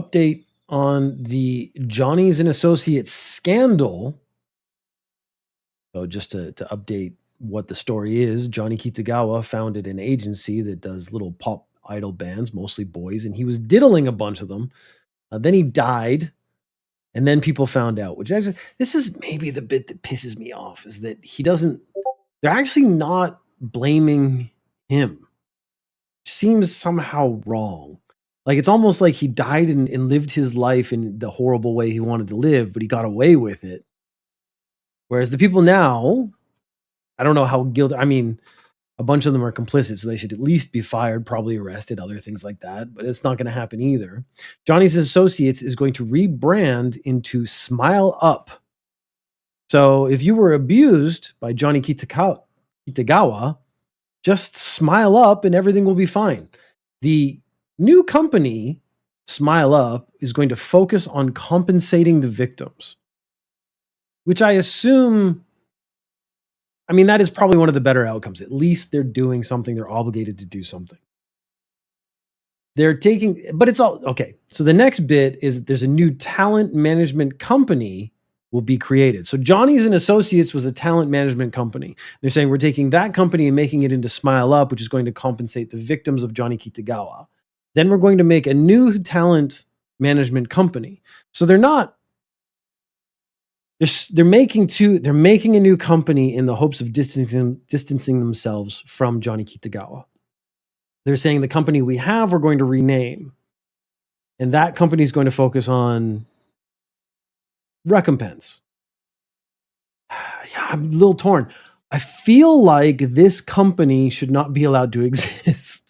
update on the Johnny's and Associates scandal. So just to update what the story is, Johnny Kitagawa founded an agency that does little pop idol bands, mostly boys, and he was diddling a bunch of them. Then he died, and then people found out. Which actually, this is maybe the bit that pisses me off is that he doesn't. They're actually not blaming him. Seems somehow wrong. Like it's almost like he died and lived his life in the horrible way he wanted to live, but he got away with it. Whereas the people now, I don't know how guilty. I mean, a bunch of them are complicit, so they should at least be fired, probably arrested, other things like that. But it's not going to happen either. Johnny's Associates is going to rebrand into Smile Up. So if you were abused by Johnny Kitagawa, just smile up and everything will be fine. The new company, Smile Up, is going to focus on compensating the victims, which I assume, I mean, that is probably one of the better outcomes. At least they're doing something, they're obligated to do something. They're taking, but it's all okay. So the next bit is that there's a new talent management company will be created. So Johnny's and Associates was a talent management company. They're saying we're taking that company and making it into Smile Up, which is going to compensate the victims of Johnny Kitagawa. Then we're going to make a new talent management company. So they're not. They're making a new company in the hopes of distancing themselves from Johnny Kitagawa. They're saying the company we have, we're going to rename. And that company is going to focus on recompense. Yeah, I'm a little torn. I feel like this company should not be allowed to exist.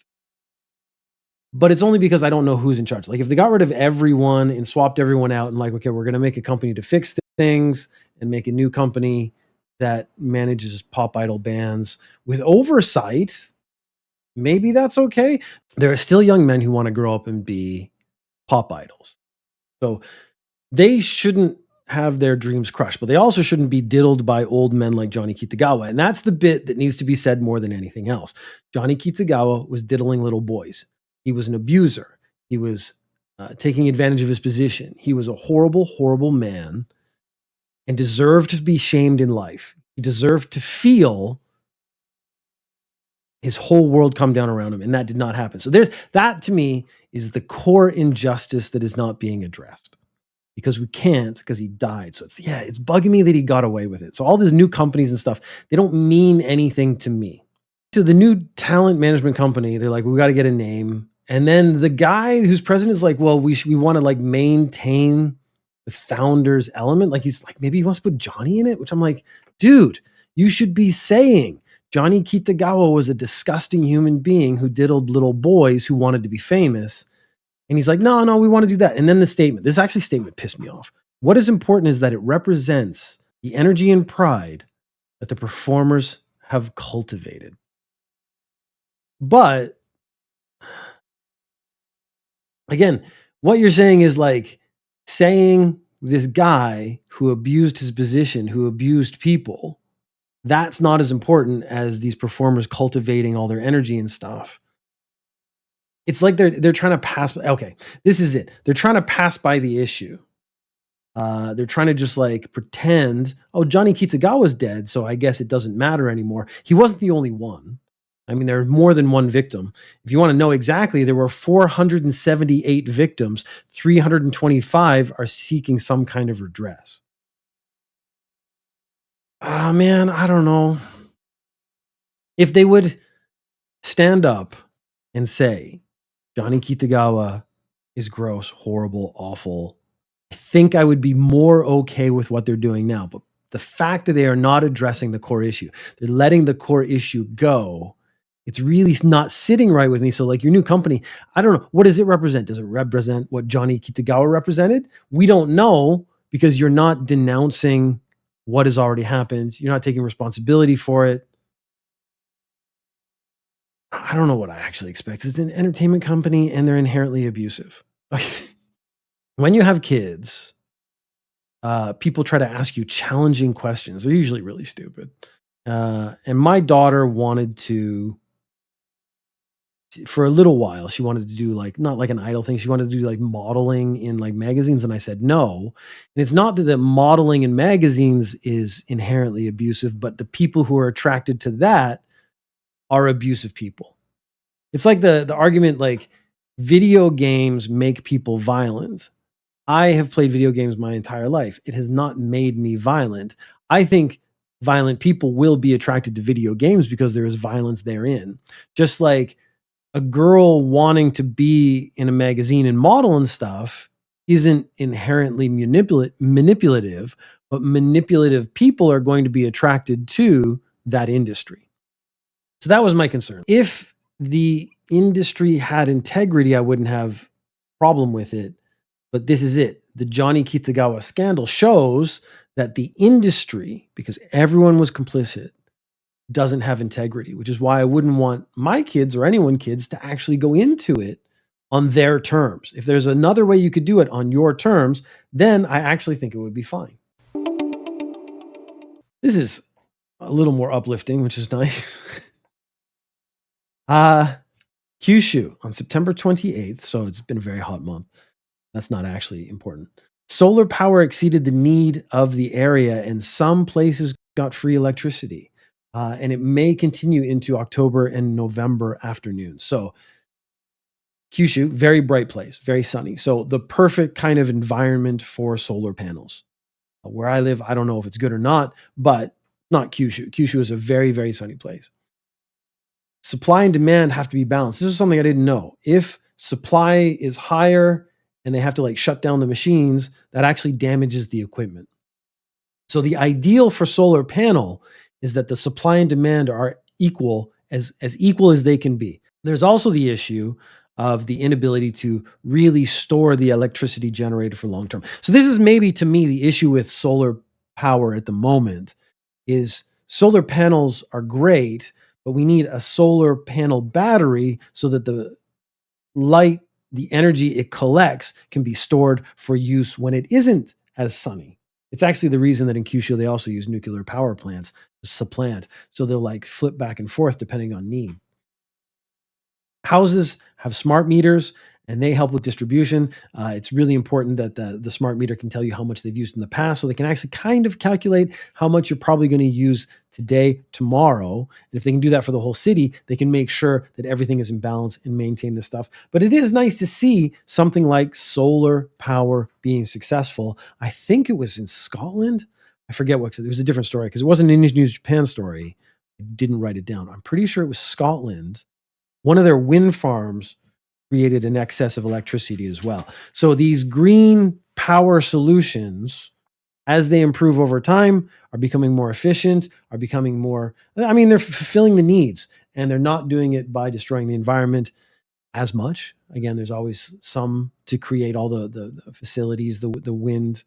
But it's only because I don't know who's in charge. Like if they got rid of everyone and swapped everyone out and like, okay, we're going to make a company to fix things and make a new company that manages pop idol bands with oversight, maybe that's okay. There are still young men who want to grow up and be pop idols. So they shouldn't have their dreams crushed, but they also shouldn't be diddled by old men like Johnny Kitagawa. And that's the bit that needs to be said more than anything else. Johnny Kitagawa was diddling little boys. He was an abuser. He was taking advantage of his position. He was a horrible, horrible man and deserved to be shamed in life. He deserved to feel his whole world come down around him, and that did not happen. So that to me is the core injustice that is not being addressed. Because we can't, because he died. So it's bugging me that he got away with it. So all these new companies and stuff, they don't mean anything to me. So the new talent management company, they're like, we got to get a name. And then the guy who's president is like, well, we want to like maintain the founder's element. Like he's like, maybe he wants to put Johnny in it, which I'm like, dude, you should be saying Johnny Kitagawa was a disgusting human being who diddled little boys who wanted to be famous. And he's like, no, we want to do that. And then the statement pissed me off. What is important is that it represents the energy and pride that the performers have cultivated. But again, what you're saying is like saying this guy who abused his position, who abused people, that's not as important as these performers cultivating all their energy and stuff. It's like they're trying to pass. Okay, this is it. They're trying to pass by the issue. They're trying to just like pretend, oh, Johnny Kitagawa's dead, so I guess it doesn't matter anymore. He wasn't the only one. I mean, there are more than one victim. If you want to know exactly, there were 478 victims. 325 are seeking some kind of redress. Ah, man, I don't know. If they would stand up and say, Johnny Kitagawa is gross, horrible, awful, I think I would be more okay with what they're doing now. But the fact that they are not addressing the core issue, they're letting the core issue go. It's really not sitting right with me. So like your new company, I don't know. What does it represent? Does it represent what Johnny Kitagawa represented? We don't know because you're not denouncing what has already happened. You're not taking responsibility for it. I don't know what I actually expect. It's an entertainment company and they're inherently abusive. When you have kids, people try to ask you challenging questions. They're usually really stupid. And my daughter wanted to for a little while, she wanted to do like not like an idle thing. She wanted to do like modeling in like magazines, and I said no. And it's not that the modeling in magazines is inherently abusive, but the people who are attracted to that are abusive people. It's like the argument like video games make people violent. I have played video games my entire life. It has not made me violent. I think violent people will be attracted to video games because there is violence therein. Just like a girl wanting to be in a magazine and model and stuff isn't inherently manipulative, but manipulative people are going to be attracted to that industry. So that was my concern. If the industry had integrity, I wouldn't have problem with it. But this is it. The Johnny Kitagawa scandal shows that the industry, because everyone was complicit, doesn't have integrity, which is why I wouldn't want my kids or anyone kids to actually go into it on their terms. If there's another way you could do it on your terms, then I actually think it would be fine. This is a little more uplifting, which is nice. uh Kyushu on September 28th, so it's been a very hot month. That's not actually important. Solar power exceeded the need of the area, and some places got free electricity. And it may continue into October and November afternoons. So, Kyushu, very bright place, very sunny. So, the perfect kind of environment for solar panels. Where I live, I don't know if it's good or not, but not Kyushu. Kyushu is a very, very sunny place. Supply and demand have to be balanced. This is something I didn't know. If supply is higher and they have to like shut down the machines, that actually damages the equipment. So the ideal for solar panel is that the supply and demand are equal as equal as they can be. There's also the issue of the inability to really store the electricity generated for long term. So this is maybe to me the issue with solar power at the moment is solar panels are great, but we need a solar panel battery so that the light, the energy it collects can be stored for use when it isn't as sunny. It's actually the reason that in Kyushu they also use nuclear power plants to supplant. So they'll like flip back and forth depending on need. Houses have smart meters and they help with distribution. It's really important that the smart meter can tell you how much they've used in the past so they can actually kind of calculate how much you're probably going to use today, tomorrow. And if they can do that for the whole city, they can make sure that everything is in balance and maintain this stuff. But it is nice to see something like solar power being successful. I think it was in Scotland. I forget what, it was a different story because it wasn't an News Japan story. I didn't write it down. I'm pretty sure it was Scotland. One of their wind farms created an excess of electricity as well. So these green power solutions, as they improve over time, are becoming more efficient, are becoming more, I mean, they're fulfilling the needs and they're not doing it by destroying the environment as much. Again, there's always some to create all the facilities, the wind.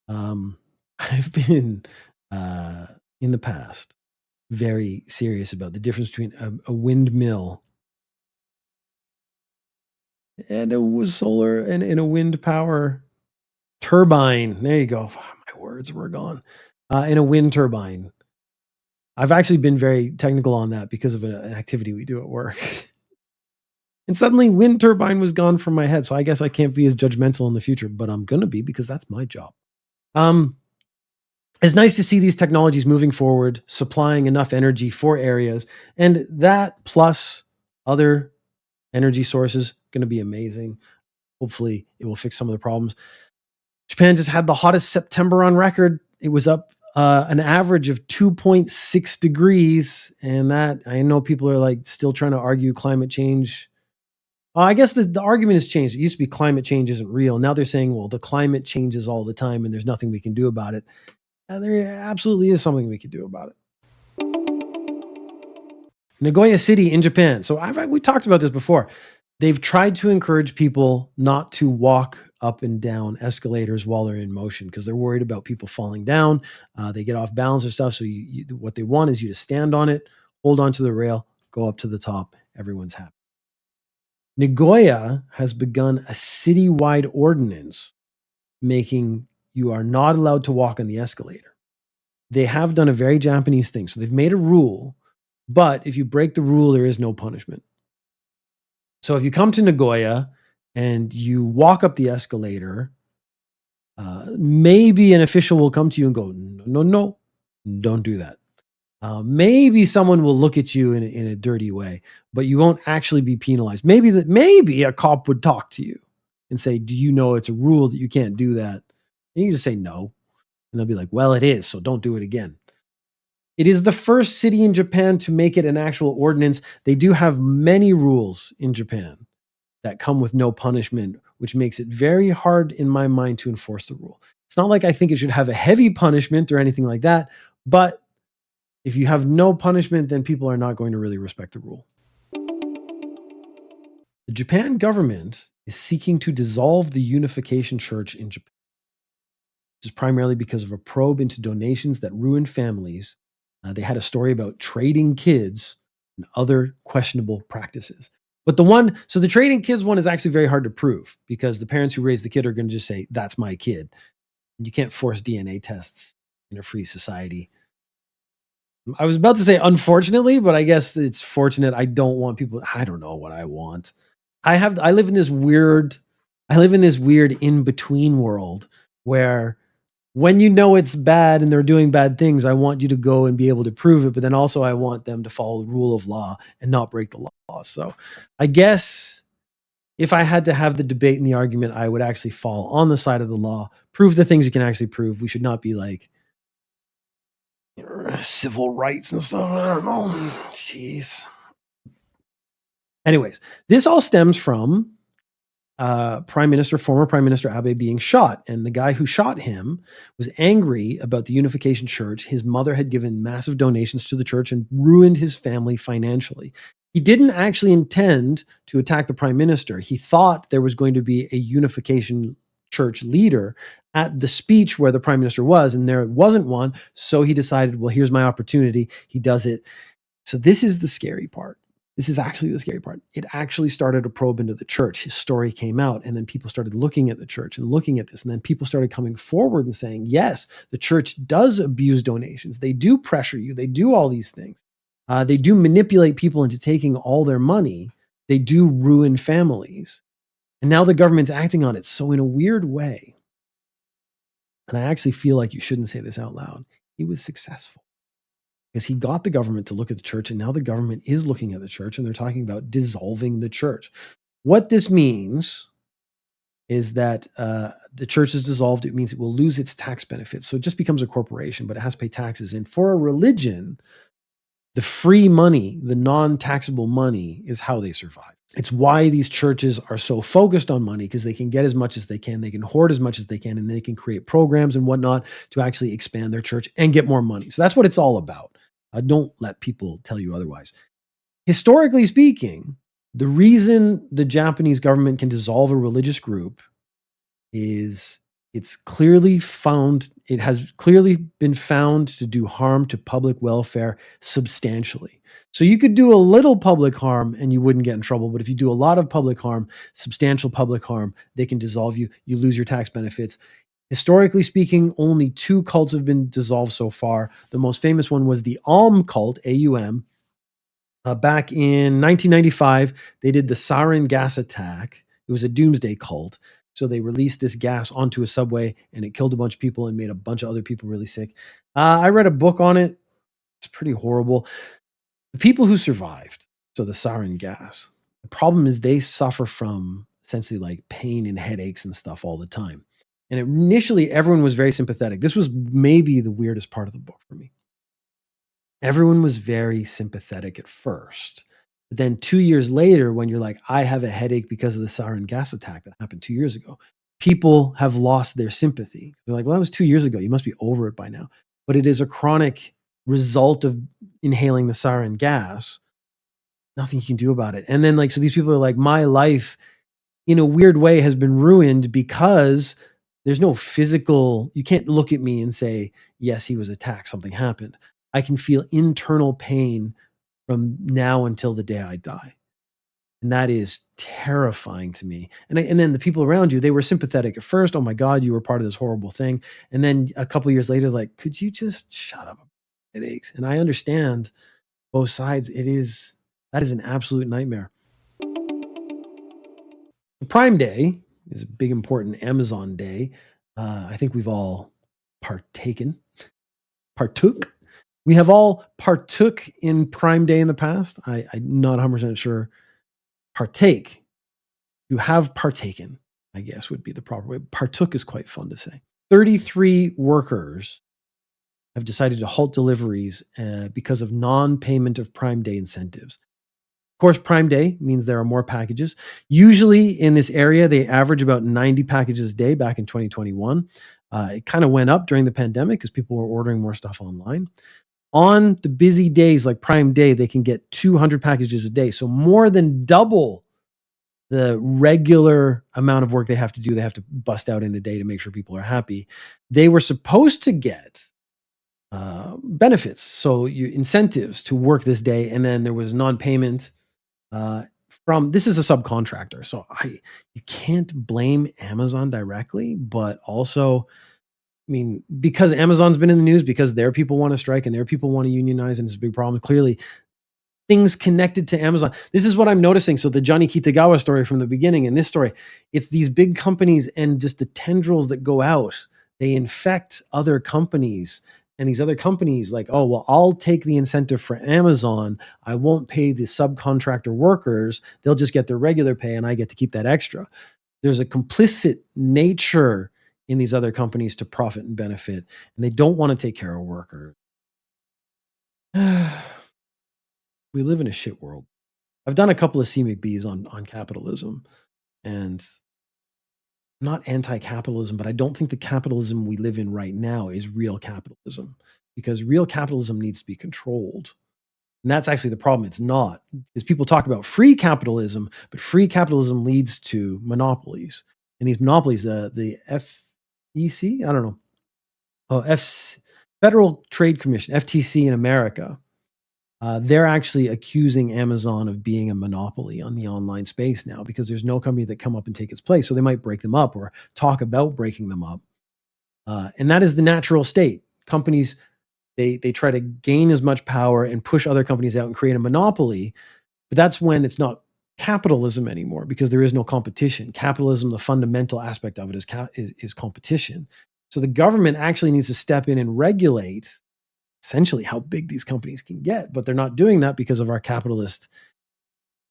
I've been in the past very serious about the difference between a windmill and it was solar and in a wind power turbine. There you go. My words were gone. In a wind turbine. I've actually been very technical on that because of an activity we do at work. And suddenly wind turbine was gone from my head. So I guess I can't be as judgmental in the future, but I'm going to be because that's my job. Um, it's nice to see these technologies moving forward, supplying enough energy for areas. And that plus other energy sources going to be amazing. Hopefully it will fix some of the problems. Japan just had the hottest September on record. It was up an average of 2.6 degrees. And that, I know people are like still trying to argue climate change. I guess the argument has changed. It used to be climate change isn't real. Now they're saying, well, the climate changes all the time and there's nothing we can do about it. And there absolutely is something we can do about it. Nagoya City in Japan. So we talked about this before. They've tried to encourage people not to walk up and down escalators while they're in motion because they're worried about people falling down. They get off balance or stuff. So what they want is you to stand on it, hold onto the rail, go up to the top. Everyone's happy. Nagoya has begun a citywide ordinance making you are not allowed to walk on the escalator. They have done a very Japanese thing. So they've made a rule, but if you break the rule, there is no punishment. So if you come to Nagoya and you walk up the escalator, maybe an official will come to you and go, "No, no, no, don't do that." Maybe someone will look at you in a dirty way, but you won't actually be penalized. Maybe a cop would talk to you and say, "Do you know it's a rule that you can't do that?" And you just say no, and they'll be like, "Well, it is, so don't do it again." It is the first city in Japan to make it an actual ordinance. They do have many rules in Japan that come with no punishment, which makes it very hard in my mind to enforce the rule. It's not like I think it should have a heavy punishment or anything like that, but if you have no punishment, then people are not going to really respect the rule. The Japan government is seeking to dissolve the Unification Church in Japan. This is primarily because of a probe into donations that ruined families. They had a story about trading kids and other questionable practices. But the trading kids one is actually very hard to prove because the parents who raise the kid are going to just say, "That's my kid." And you can't force DNA tests in a free society. I was about to say unfortunately, but I guess it's fortunate. I don't know what I want. I live in this weird in between world where when you know it's bad and they're doing bad things, I want you to go and be able to prove it, but then also I want them to follow the rule of law and not break the law. So I guess if I had to have the debate and the argument, I would actually fall on the side of the law, prove the things you can actually prove. We should not be like civil rights and stuff. I don't know. Jeez. Anyways, this all stems from former Prime Minister Abe being shot. And the guy who shot him was angry about the Unification Church. His mother had given massive donations to the church and ruined his family financially. He didn't actually intend to attack the prime minister. He thought there was going to be a Unification Church leader at the speech where the prime minister was, and there wasn't one. So he decided, well, here's my opportunity. He does it. So this is the scary part. This is actually the scary part. It actually started a probe into the church. His story came out, and then people started looking at the church and looking at this. And then people started coming forward and saying, yes, the church does abuse donations. They do pressure you. They do all these things. They do manipulate people into taking all their money. They do ruin families. And now the government's acting on it. So, in a weird way, and I actually feel like you shouldn't say this out loud, he was successful because he got the government to look at the church, and now the government is looking at the church and they're talking about dissolving the church. What this means is that the church is dissolved. It means it will lose its tax benefits. So it just becomes a corporation, but it has to pay taxes. And for a religion, the free money, the non taxable money, is how they survive. It's why these churches are so focused on money because they can get as much as they can. They can hoard as much as they can, and they can create programs and whatnot to actually expand their church and get more money. So that's what it's all about. Don't let people tell you otherwise. Historically speaking, the reason the Japanese government can dissolve a religious group is it has clearly been found to do harm to public welfare substantially. So you could do a little public harm and you wouldn't get in trouble, but if you do a lot of public harm, substantial public harm, they can dissolve you. You lose your tax benefits. Historically speaking, only two cults have been dissolved so far. The most famous one was the Aum cult, AUM. Back in 1995, they did the sarin gas attack. It was a doomsday cult. So they released this gas onto a subway and it killed a bunch of people and made a bunch of other people really sick. I read a book on it. It's pretty horrible. The people who survived, so the sarin gas, the problem is they suffer from essentially like pain and headaches and stuff all the time. And initially, everyone was very sympathetic. This was maybe the weirdest part of the book for me. Everyone was very sympathetic at first. But then 2 years later, when you're like, I have a headache because of the sarin gas attack that happened 2 years ago, people have lost their sympathy. They're like, well, that was 2 years ago. You must be over it by now. But it is a chronic result of inhaling the sarin gas. Nothing you can do about it. And then, like, so these people are like, my life in a weird way has been ruined because there's no physical, you can't look at me and say, yes, he was attacked, something happened. I can feel internal pain from now until the day I die. And that is terrifying to me. And then the people around you, they were sympathetic at first. Oh my God, you were part of this horrible thing. And then a couple years later, like, could you just shut up? It aches. And I understand both sides. That is an absolute nightmare. Prime Day is a big, important Amazon day. I think we've all partaken, partook. We have all partook in Prime Day in the past. I'm not 100% sure. Partake. You have partaken, I guess would be the proper way. Partook is quite fun to say. 33 workers have decided to halt deliveries because of non payment of Prime Day incentives. Of course, Prime Day means there are more packages. Usually in this area, they average about 90 packages a day back in 2021. It kind of went up during the pandemic because people were ordering more stuff online. On the busy days like Prime Day, they can get 200 packages a day. So more than double the regular amount of work they have to do. They have to bust out in a day to make sure people are happy. They were supposed to get benefits, so incentives to work this day, and then there was non-payment uh, from this is a subcontractor. So I you can't blame Amazon directly, but also, I mean, because Amazon's been in the news because their people want to strike and their people want to unionize, and it's a big problem. Clearly, things connected to Amazon. This is what I'm noticing. So the Johnny Kitagawa story from the beginning and this story, it's these big companies and just the tendrils that go out. They infect other companies. And these other companies, like, oh, well, I'll take the incentive for Amazon. I won't pay the subcontractor workers. They'll just get their regular pay and I get to keep that extra. There's a complicit nature in these other companies to profit and benefit, and they don't want to take care of workers. We live in a shit world. I've done a couple of CMcBs on capitalism, and I'm not anti-capitalism, but I don't think the capitalism we live in right now is real capitalism because real capitalism needs to be controlled. And that's actually the problem. It's not because people talk about free capitalism, but free capitalism leads to monopolies, and these monopolies, the FEC, I don't know, oh, Federal Trade Commission, FTC in America, they're actually accusing Amazon of being a monopoly on the online space now because there's no company that come up and take its place. So they might break them up or talk about breaking them up. And that is the natural state. Companies they try to gain as much power and push other companies out and create a monopoly. But that's when it's not capitalism anymore because there is no competition. Capitalism, the fundamental aspect of it is competition. So the government actually needs to step in and regulate essentially how big these companies can get, but they're not doing that because of our capitalist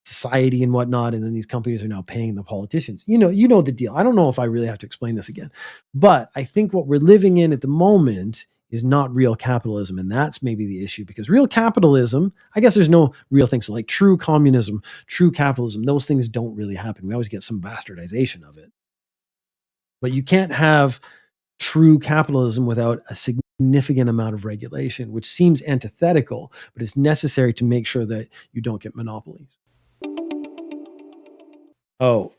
society and whatnot. And then these companies are now paying the politicians. You know the deal. I don't know if I really have to explain this again, but I think what we're living in at the moment is not real capitalism, and that's maybe the issue because real capitalism, I guess there's no real thing. So like true communism, true capitalism, those things don't really happen. We always get some bastardization of it, but you can't have true capitalism without a significant amount of regulation, which seems antithetical, but it's necessary to make sure that you don't get monopolies. Oh,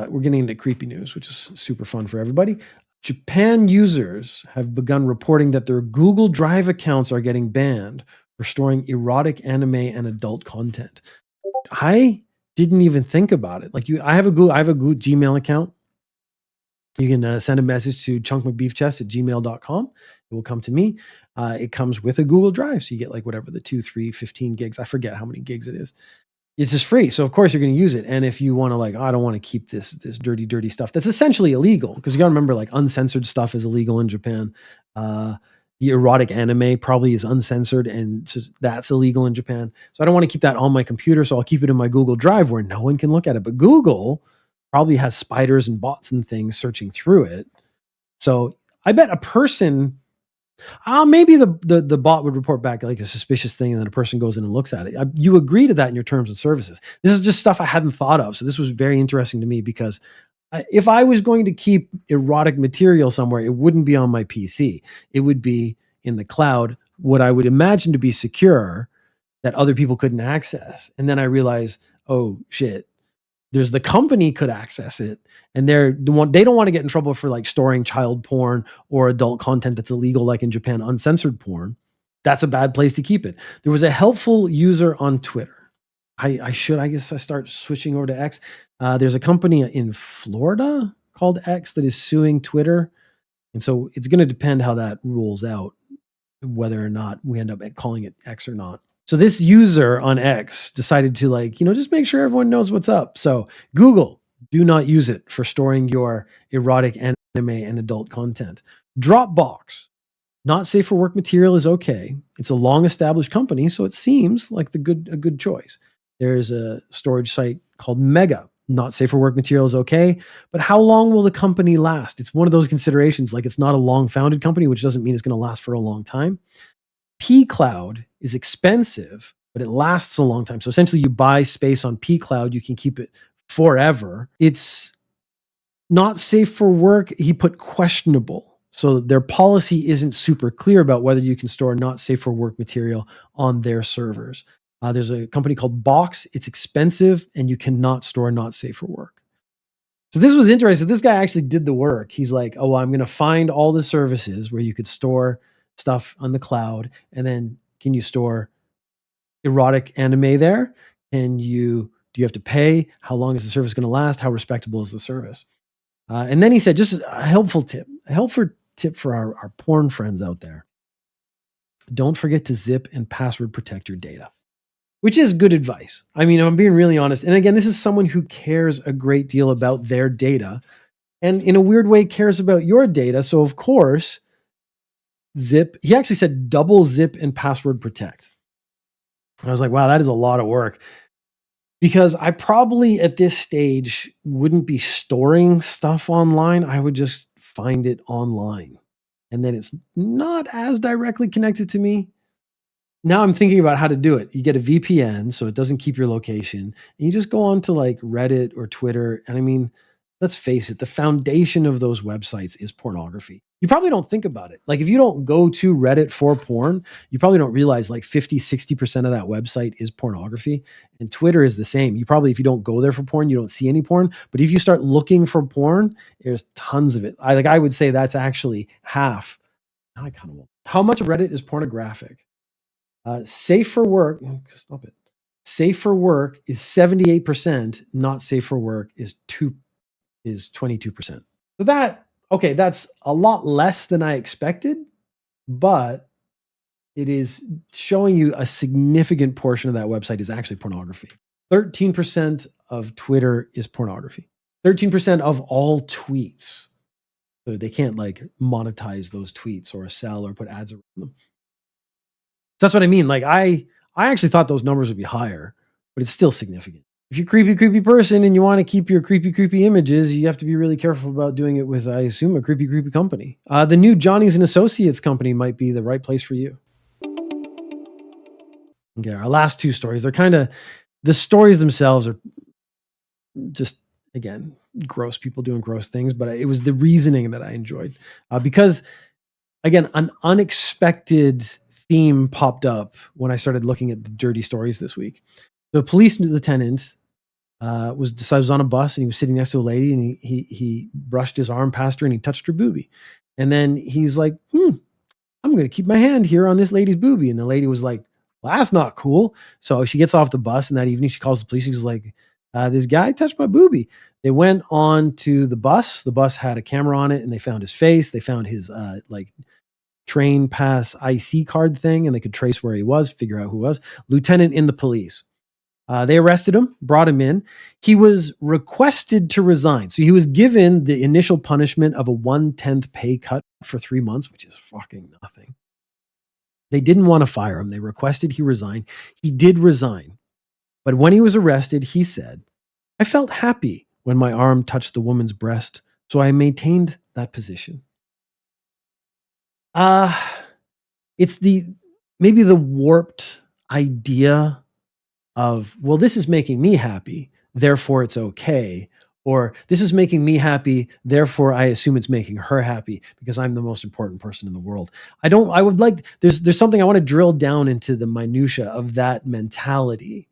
we're getting into creepy news, which is super fun for everybody. Japan users have begun reporting that their Google Drive accounts are getting banned for storing erotic anime and adult content. I didn't even think about it. Like I have a Google Gmail account. You can send a message to chunkmcbeefchest at gmail.com. It will come to me. It comes with a Google Drive. So you get like whatever the 2, 3, 15 gigs. I forget how many gigs it is. It's just free. So of course you're going to use it. And if you want to like, oh, I don't want to keep this dirty stuff, that's essentially illegal. Because you got to remember, like uncensored stuff is illegal in Japan. Uh, the erotic anime probably is uncensored, and so that's illegal in Japan. So I don't want to keep that on my computer. So I'll keep it in my Google Drive where no one can look at it. But Google probably has spiders and bots and things searching through it. So I bet a person, maybe the bot would report back like a suspicious thing, and then a person goes in and looks at it. You agree to that in your terms and services. This is just stuff I hadn't thought of. So this was very interesting to me because if I was going to keep erotic material somewhere, it wouldn't be on my PC. It would be in the cloud, what I would imagine to be secure that other people couldn't access. And then I realized, oh shit, there's the company could access it, and they don't want to get in trouble for like storing child porn or adult content that's illegal, like in Japan, uncensored porn. That's a bad place to keep it. There was a helpful user on Twitter. I guess I start switching over to X. There's a company in Florida called X that is suing Twitter, and so it's going to depend how that rules out, whether or not we end up calling it X or not. So this user on X decided to like, just make sure everyone knows what's up. So Google, Do not use it for storing your erotic, anime, and adult content. Dropbox, not safe for work material is okay. It's a long established company, so it seems like a good choice. There's a storage site called Mega. Not safe for work material is okay, but how long will the company last? It's one of those considerations. Like, it's not a long founded company, which doesn't mean it's going to last for a long time. P Cloud is expensive, but it lasts a long time. So essentially, you buy space on P Cloud, you can keep it forever. It's not safe for work. He put questionable. So their policy isn't super clear about whether you can store not safe for work material on their servers. There's a company called Box. It's expensive, and you cannot store not safe for work. So this was interesting. This guy actually did the work. He's like, oh, well, I'm going to find all the services where you could store stuff on the cloud, and then can you store erotic anime there? And do you have to pay? How long is the service going to last? How respectable is the service? And then he said, just a helpful tip for our porn friends out there. Don't forget to zip and password protect your data, which is good advice. I mean, I'm being really honest. And again, this is someone who cares a great deal about their data and in a weird way cares about your data. So of course, he actually said double zip and password protect. I was like, wow, that is a lot of work. Because I probably at this stage wouldn't be storing stuff online. I would just find it online. And then it's not as directly connected to me. Now I'm thinking about how to do it. You get a VPN so it doesn't keep your location. And you just go on to like Reddit or Twitter. And I mean, let's face it, the foundation of those websites is pornography. You probably don't think about it. Like if you don't go to Reddit for porn, you probably don't realize like 50-60% of that website is pornography. And Twitter is the same. You probably, if you don't go there for porn, you don't see any porn. But if you start looking for porn, there's tons of it. I would say that's actually half. Now I kind of will. How much of Reddit is pornographic? Safe for work. Stop it. Safe for work is 78%. Not safe for work is 22%. So that's a lot less than I expected, but it is showing you a significant portion of that website is actually pornography. 13% of Twitter is pornography. 13% of all tweets. So they can't like monetize those tweets or sell or put ads around them. So that's what I mean. Like I actually thought those numbers would be higher, but it's still significant. If you're a creepy person and you want to keep your creepy images, you have to be really careful about doing it with, I assume, a creepy company. The new Johnny's and Associates company might be the right place for you. Okay, our last two stories, the stories themselves are just, again, gross people doing gross things, but it was the reasoning that I enjoyed. Because, again, an unexpected theme popped up when I started looking at the dirty stories this week. The police lieutenant was on a bus and he was sitting next to a lady and he brushed his arm past her and he touched her boobie. And then he's like, I'm going to keep my hand here on this lady's boobie. And the lady was like, well, that's not cool. So she gets off the bus and that evening she calls the police. She's like, this guy touched my boobie. They went on to the bus. The bus had a camera on it and they found his face. They found his train pass IC card thing and they could trace where he was, figure out who was. Lieutenant in the police. They arrested him, brought him in. He was requested to resign. So he was given the initial punishment of a 1/10 pay cut for 3 months, which is fucking nothing. They didn't want to fire him. They requested he resign. He did resign. But when he was arrested, he said, I felt happy when my arm touched the woman's breast, so I maintained that position. It's maybe the warped idea of, well, this is making me happy, therefore it's okay. Or this is making me happy, therefore I assume it's making her happy because I'm the most important person in the world. There's something I want to drill down into the minutia of that mentality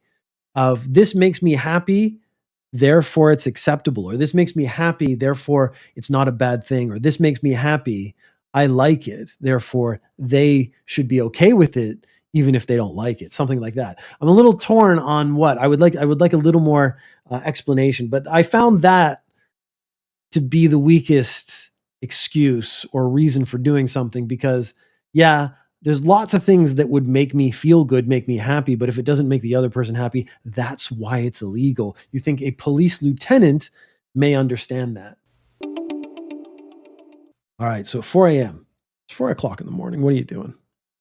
of this makes me happy, therefore it's acceptable, or this makes me happy, therefore it's not a bad thing, or this makes me happy, I like it, therefore they should be okay with it even if they don't like it, something like that. I'm a little torn on what I would like a little more explanation, but I found that to be the weakest excuse or reason for doing something because, yeah, there's lots of things that would make me feel good, make me happy, but if it doesn't make the other person happy, that's why it's illegal. You think a police lieutenant may understand that. All right, so 4 a.m. It's 4 o'clock in the morning. What are you doing?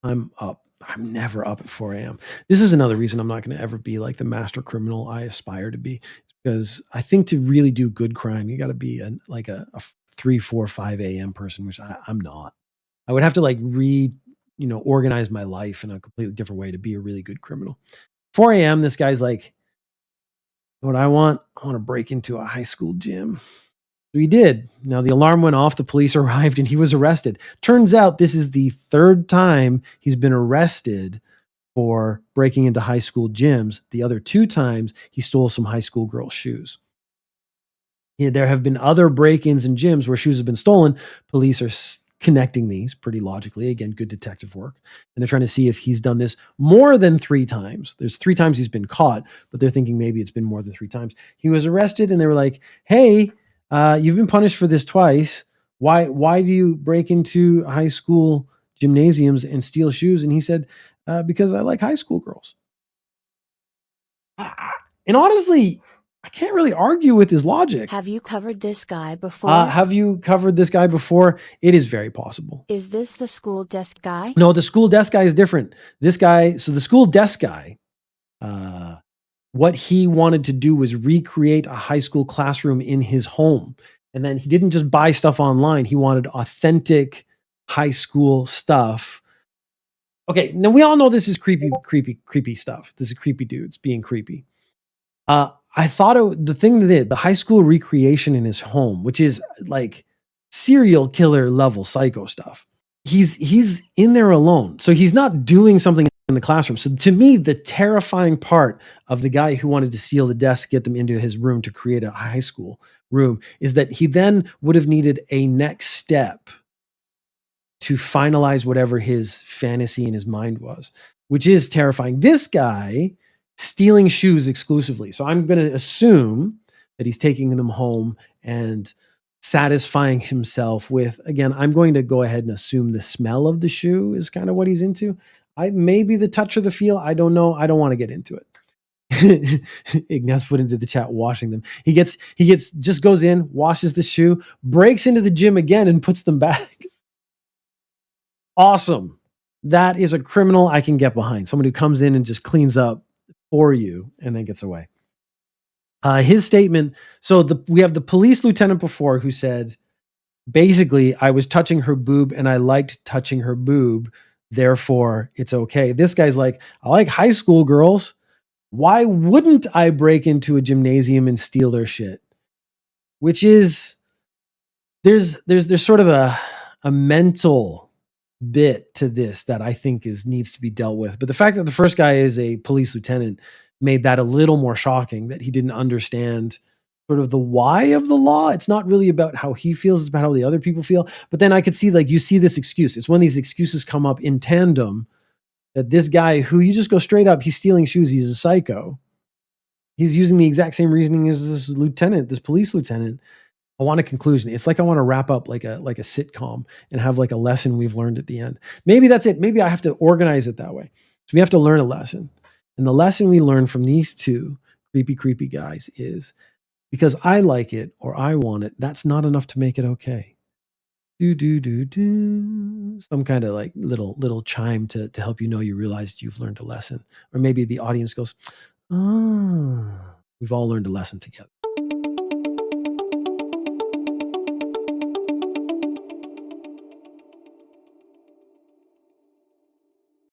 I'm up. I'm never up at 4 a.m. This is another reason I'm not going to ever be like the master criminal I aspire to be, because I think to really do good crime, you got to be like a 3, 4, 5 a.m. person, which I'm not. I would have to like organize my life in a completely different way to be a really good criminal. 4 a.m. This guy's like, what I want? I want to break into a high school gym. So he did. Now the alarm went off, the police arrived, and he was arrested. Turns out this is the third time he's been arrested for breaking into high school gyms. The other two times he stole some high school girls' shoes. Yeah, there have been other break-ins in gyms where shoes have been stolen. Police are connecting these pretty logically. Again, good detective work. And they're trying to see if he's done this more than 3 times. There's 3 times he's been caught, but they're thinking maybe it's been more than 3 times. He was arrested and they were like, hey, you've been punished for this twice. Why do you break into high school gymnasiums and steal shoes? And he said, because I like high school girls. And honestly, I can't really argue with his logic. Have you covered this guy before? Have you covered this guy before? It is very possible. Is this the school desk guy? No, the school desk guy is different. This guy, so the school desk guy, what he wanted to do was recreate a high school classroom in his home. And then he didn't just buy stuff online. He wanted authentic high school stuff. Okay, now we all know this is creepy stuff. This is creepy dudes being creepy. I thought the thing that the high school recreation in his home, which is like serial killer level psycho stuff. He's in there alone. So he's not doing something in the classroom. So to me, the terrifying part of the guy who wanted to steal the desk, get them into his room to create a high school room, is that he then would have needed a next step to finalize whatever his fantasy in his mind was, which is terrifying. This guy stealing shoes exclusively. So I'm going to assume that he's taking them home and satisfying himself with, again, I'm going to go ahead and assume the smell of the shoe is kind of what he's into. Maybe the touch or the feel. I don't know. I don't want to get into it. Ignaz put into the chat, washing them. He just goes in, washes the shoe, breaks into the gym again and puts them back. Awesome. That is a criminal I can get behind. Someone who comes in and just cleans up for you and then gets away. His statement. So we have the police lieutenant before who said, basically, I was touching her boob and I liked touching her boob. Therefore, it's okay. This guy's like, I like high school girls. Why wouldn't I break into a gymnasium and steal their shit? Which is, there's sort of a mental bit to this that I think needs to be dealt with. But the fact that the first guy is a police lieutenant made that a little more shocking, that he didn't understand sort of the why of the law. It's not really about how he feels, it's about how the other people feel. But then I could see, like, you see this excuse. It's when these excuses come up in tandem that this guy who you just go straight up, he's stealing shoes, he's a psycho. He's using the exact same reasoning as this police lieutenant. I want a conclusion. It's like I want to wrap up like a sitcom and have like a lesson we've learned at the end. Maybe that's it. Maybe I have to organize it that way. So we have to learn a lesson. And the lesson we learn from these two creepy guys is, because I like it or I want it, that's not enough to make it okay. Some kind of like little chime to help you know you realized you've learned a lesson. Or maybe the audience goes, oh, we've all learned a lesson together.